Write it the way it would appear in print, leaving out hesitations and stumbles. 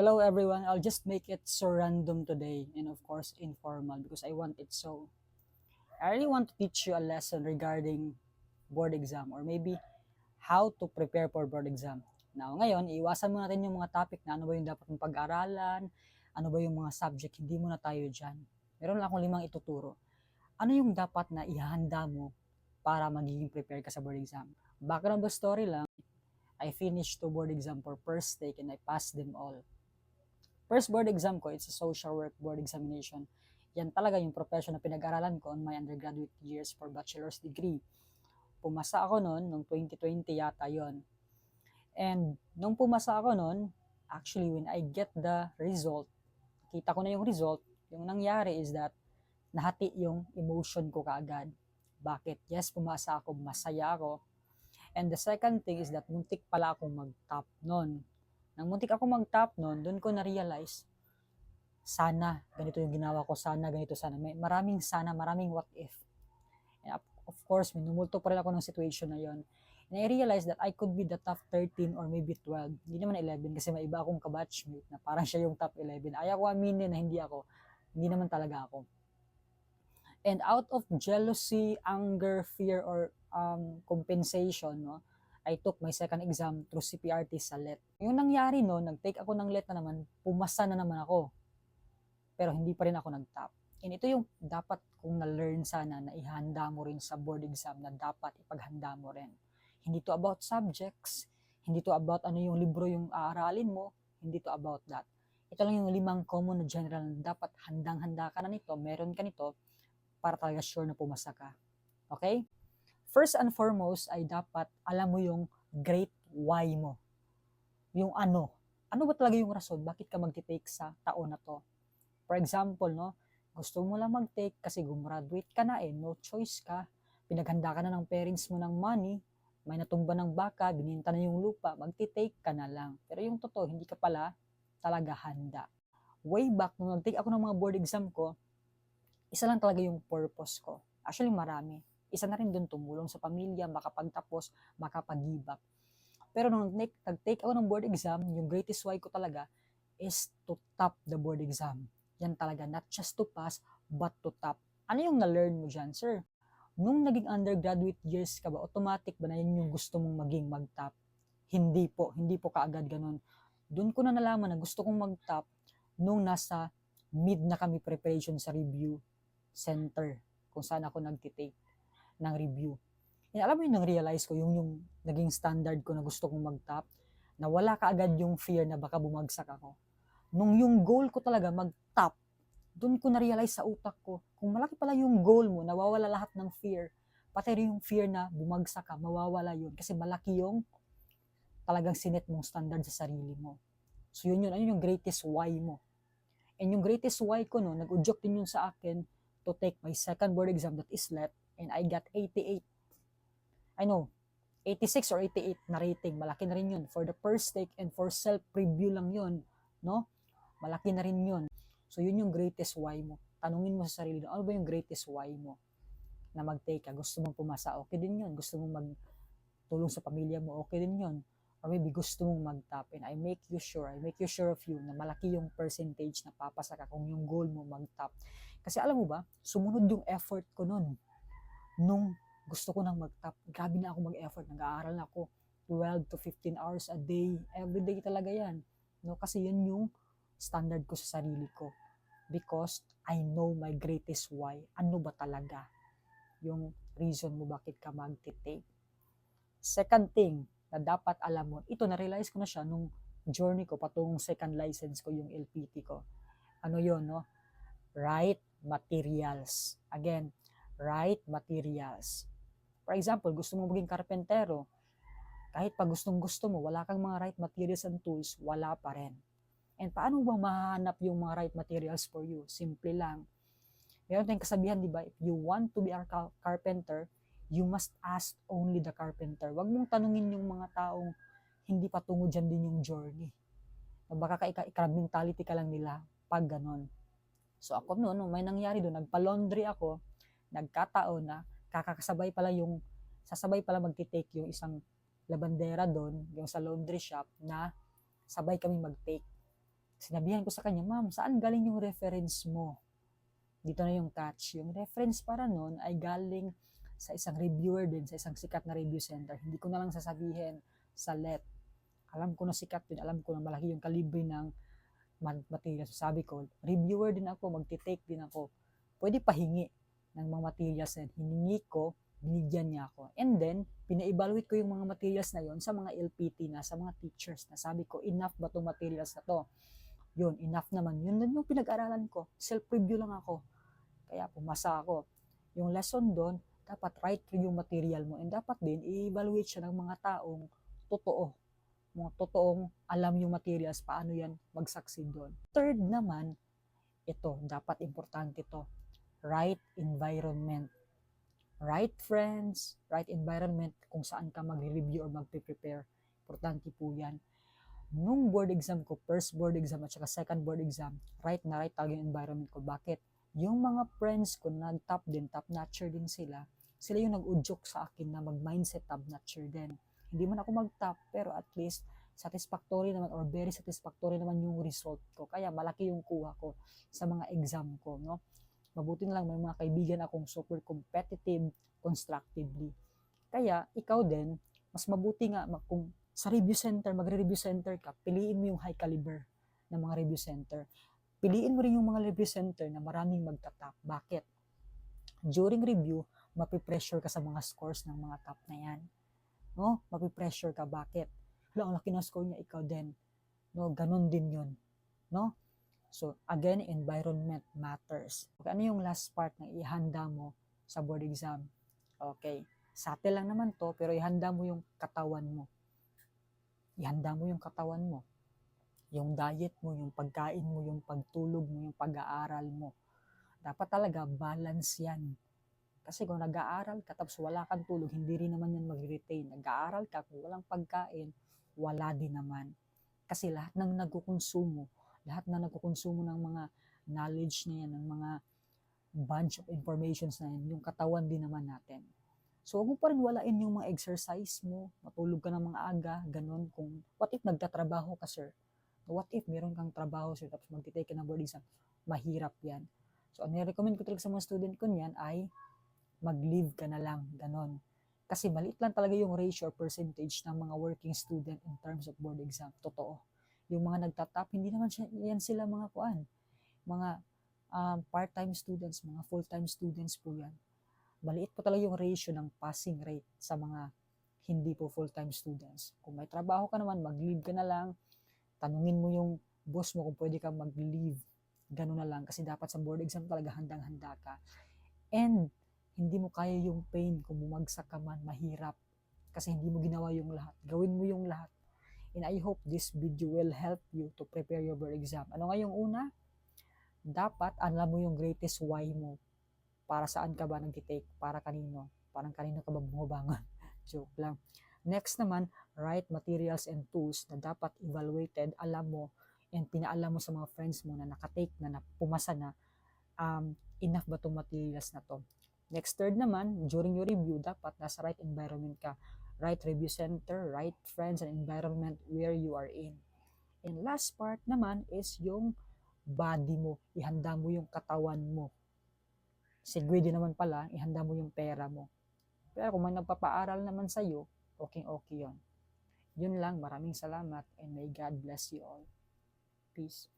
Hello everyone, I'll just make it so random today and of course informal because I want it so. I really want to teach you a lesson regarding board exam or maybe how to prepare for board exam. Now ngayon, iwasan mo natin yung mga topic na ano ba yung dapat mong pag-aralan, ano ba yung mga subject, hindi mo na tayo dyan. Meron lang akong 5 ituturo. Ano yung dapat na ihanda mo para magiging prepare ka sa board exam? Background of story lang, I finished 2 board exam for first take and I passed them all. First board exam ko, it's a social work board examination. Yan talaga yung profession na pinag-aralan ko on my undergraduate years for bachelor's degree. Pumasa ako noon, noong 2020 yata yon. And nung pumasa ako noon, actually when I get the result, kita ko na yung result, yung nangyari is that nahati yung emotion ko kaagad. Bakit? Yes, pumasa ako, masaya ako. And the second thing is that muntik pala akong mag-top noon. Nang muntik ako mag-top noon, doon ko na-realize, sana ganito yung ginawa ko, sana ganito, sana. May maraming sana, maraming what if. And of course, minumulto pa rin ako ng situation na yon. And I realized that I could be the top 13 or maybe 12. Hindi naman 11 kasi may iba akong kabatchmate na parang siya yung top 11. Ayaw ko aminin na hindi ako. Hindi naman talaga ako. And out of jealousy, anger, fear, or compensation, no, I took my second exam through CPRT sa LET. Yung nangyari no, nag-take ako ng LET na naman, pumasa na naman ako. Pero hindi pa rin ako nag-top. And ito yung dapat kong na-learn sana na ihanda mo rin sa board exam na dapat ipaghanda mo rin. Hindi to about subjects, hindi to about ano yung libro yung aaralin mo, hindi to about that. Ito lang yung 5 common na general na dapat handang-handa ka na nito, meron ka nito, para talaga sure na pumasa ka. Okay? First and foremost ay dapat alam mo yung great why mo. Yung ano. Ano ba talaga yung rason? Bakit ka magti-take sa taon na to? For example, no, gusto mo lang mag-take kasi gumraduate ka na no choice ka. Pinaghanda ka na ng parents mo ng money, may natumba ng baka, bininta na yung lupa, magti-take ka na lang. Pero yung totoo, hindi ka pala talaga handa. Way back, nung nag-take ako ng mga board exam ko, isa lang talaga yung purpose ko. Actually, marami. Isa na rin dun tumulong sa pamilya, makapagtapos, makapag-give up. Pero nung nag-take ako ng board exam, yung greatest why ko talaga is to top the board exam. Yan talaga, not just to pass, but to top. Ano yung na-learn mo dyan, sir? Nung naging undergraduate years ka ba, automatic ba na yun yung gusto mong maging mag-top? Hindi po kaagad ganun. Doon ko na nalaman na gusto kong mag-top nung nasa mid na kami preparation sa review center kung saan ako nagtitake ng review. And alam mo yung nang-realize ko, yung naging standard ko na gusto kong mag-top, na wala kaagad yung fear na baka bumagsak ako. Nung yung goal ko talaga mag-top, doon ko na-realize sa utak ko, kung malaki pala yung goal mo, nawawala lahat ng fear. Pati rin yung fear na bumagsak ka, mawawala yun. Kasi malaki yung talagang sinet mong standard sa sarili mo. So yun, ano yung greatest why mo. And yung greatest why ko no, nag-udyok din yun sa akin to take my second board exam that is LET, and I got 88. I know, 86 or 88 na rating, malaki na rin yun. For the first take and for self-preview lang yun, no? Malaki na rin yun. So yun yung greatest why mo. Tanungin mo sa sarili, ano ba yung greatest why mo na mag-take ka? Gusto mong pumasa, okay din yun. Gusto mong magtulong sa pamilya mo, okay din yun. Or maybe gusto mong mag-top, and I make you sure of you na malaki yung percentage na papasa ka kung yung goal mo mag-top. Kasi alam mo ba, sumunod yung effort ko nun. Nung gusto ko nang mag-top, grabe na ako mag-effort. Nag-aaral na ako 12 to 15 hours a day. Every day talaga yan. No? Kasi yun yung standard ko sa sarili ko. Because I know my greatest why. Ano ba talaga yung reason mo bakit ka mag-take. Second thing na dapat alam mo, ito na-realize ko na siya nung journey ko patungong second license ko, yung LPT ko. Ano yun, no? Right materials. Again, right materials. For example, gusto mo maging karpentero, kahit pag gustong-gusto mo, wala kang mga right materials and tools, wala pa rin. And paano ba mahanap yung mga right materials for you? Simple lang. Meron tayong kasabihan, di ba? If you want to be a carpenter, you must ask only the carpenter. Huwag mong tanungin yung mga taong hindi pa tungo dyan din yung journey. Baka crab mentality ka lang nila pag ganon. So ako noon, may nangyari doon, nagpa-laundry ako, nagkataon na kakasabay pala sasabay pala magti-take yung isang labandera doon, yung sa laundry shop, na sabay kami mag-take. Sinabihan ko sa kanya, ma'am, saan galing yung reference mo? Dito na yung catch. Yung reference para nun ay galing sa isang reviewer din, sa isang sikat na review center. Hindi ko na lang sasabihin sa let. Alam ko na sikat din, alam ko na malaki yung kalibre ng materials. Sabi ko, reviewer din ako, magti-take din ako. Pwede pahingi ng mga materials na hiningi ko, binigyan niya ako. And then, pina-evaluate ko yung mga materials na yon sa mga LPT na, sa mga teachers na. Sabi ko, enough ba itong materials na to? Yun, enough naman. Yun din yung pinag-aralan ko. Self-review lang ako. Kaya pumasa ako. Yung lesson doon, dapat write through yung material mo. And dapat din, i-evaluate siya ng mga taong totoo. Mga totoong alam yung materials, paano yan mag-succeed doon. Third naman, ito, dapat importante to. Right environment. Right friends, right environment kung saan ka magre-review or magpe-prepare. Importante po yan. Nung board exam ko, first board exam at saka second board exam, right na right talaga yung environment ko. Bakit? Yung mga friends ko na top din, top notcher din sila, sila yung nag-udyok sa akin na mag-mindset top notcher din. Hindi man ako mag-top, pero at least satisfactory naman or very satisfactory naman yung result ko. Kaya malaki yung kuha ko sa mga exam ko, no? Mabuti na lang may mga kaibigan akong super competitive constructively. Kaya ikaw din, mas mabuti nga kung sa review center, magre-review center ka, piliin mo yung high caliber na mga review center. Piliin mo rin yung mga review center na maraming magtatap. Bakit? During review, mapipressure ka sa mga scores ng mga top na yan. No? Mapipressure ka. Bakit? Hala, ang laki ng score niya, ikaw din. No? Ganon din yun. No? So, again, environment matters. Okay, ano yung last part na ihanda mo sa board exam? Okay, subtle lang naman to, pero ihanda mo yung katawan mo. Ihanda mo yung katawan mo. Yung diet mo, yung pagkain mo, yung pagtulog mo, yung pag-aaral mo. Dapat talaga balance yan. Kasi kung nag-aaral ka tapos wala kang tulog, hindi rin naman yan mag-retain. Nag-aaral ka, kung walang pagkain, wala din naman. Kasi lahat ng nagkukonsumo ng mga knowledge na yan, ng mga bunch of informations na yan, yung katawan din naman natin. So, huwag mo pa rin walain yung mga exercise mo, matulog ka ng mga aga, ganun. Kung, what if nagtatrabaho ka, sir? What if meron kang trabaho, sir, tapos magtitake ka ng board exam? Mahirap yan. So, ang recommend ko talaga sa mga student ko niyan ay mag-leave ka na lang, ganun. Kasi maliit lang talaga yung ratio or percentage ng mga working student in terms of board exam. Totoo. Yung mga nagtatap, hindi naman yan sila mga kuan. Mga part-time students, mga full-time students po yan. Maliit po talaga yung ratio ng passing rate sa mga hindi po full-time students. Kung may trabaho ka naman, mag-leave ka na lang. Tanungin mo yung boss mo kung pwede ka mag-leave. Ganun na lang. Kasi dapat sa board exam talaga handang-handa ka. And hindi mo kaya yung pain kung bumagsak ka man, mahirap. Kasi hindi mo ginawa yung lahat. Gawin mo yung lahat. And I hope this video will help you to prepare your board exam. Ano nga yung una? Dapat alam mo yung greatest why mo. Para saan ka ba nag-take? Para kanino? Parang kanino ka ba bumabangon? Joke lang. Next naman, right materials and tools na dapat evaluated, alam mo, and pinaalam mo sa mga friends mo na nakatake na pumasa na, enough ba itong materials na to? Next, third naman, during your review, dapat nasa right environment ka. Right review center, right friends and environment where you are in. And last part naman is yung body mo. Ihanda mo yung katawan mo. Segwede naman pala, ihanda mo yung pera mo. Pero kung may nagpapaaral naman sa'yo, okay yun. Yun lang, maraming salamat and may God bless you all. Peace.